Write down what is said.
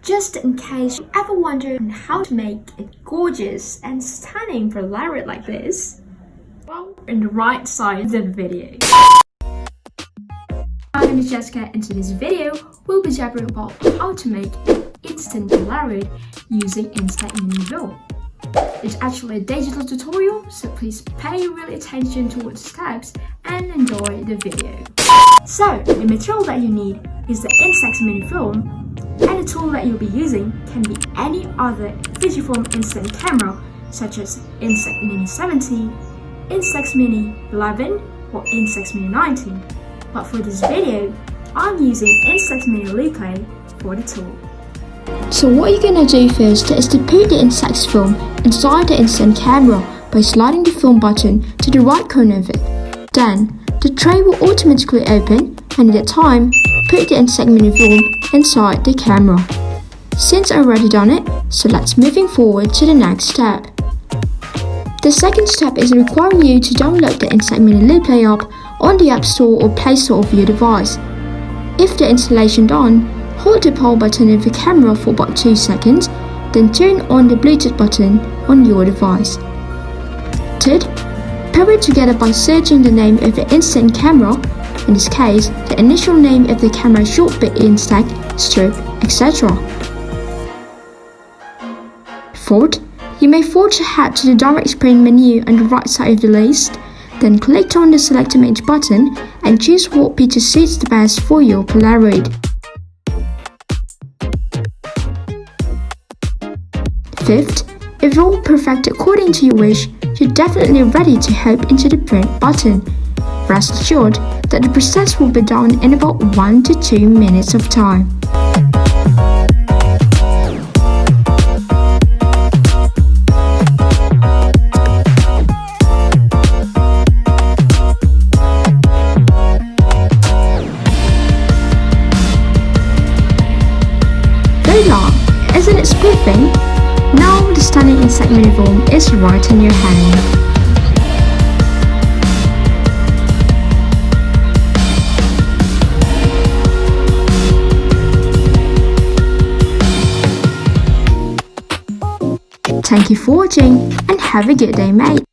Just in case you ever wonder how to make a gorgeous and stunning Polaroid like this, well, in the right side of the video. My name is Jessica, and today's video we'll be jabbering about how to make an instant Polaroid using Instax Mini Film. It's actually a digital tutorial, so please pay really attention to the steps and enjoy the video. So, the material that you need is the Instax Mini Film, and the tool that you'll be using can be any other Fujifilm instant camera such as Instax Mini 70, Instax Mini 11 or Instax Mini 19. But for this video, I'm using Instax Mini Liplay for the tool. So what you're going to do first is to put the Instax film inside the instant camera by sliding the film button to the right corner of it. Then, the tray will automatically open, and at that time, put the Instax Mini film inside the camera. Since I've already done it, so let's moving forward to the next step. The second step is requiring you to download the Instax Mini Liplay app on the App Store or Play Store of your device. If the installation done, hold the power button of the camera for about 2 seconds, then turn on the Bluetooth button on your device. Third, pair it together by searching the name of the instant camera, in this case, the initial name of the camera short bit Instax, strip, etc. Fourth, you may forge ahead to the direct screen menu on the right side of the list, then click on the select image button and choose what picture suits the best for your Polaroid. Fifth, if all perfect according to your wish, you're definitely ready to hop into the print button. Rest assured that the process will be done in about 1 to 2 minutes of time. Very long, isn't it spoofing? Now the stunning Instax Mini Film is right in your hand. Thank you for watching and have a good day, mate.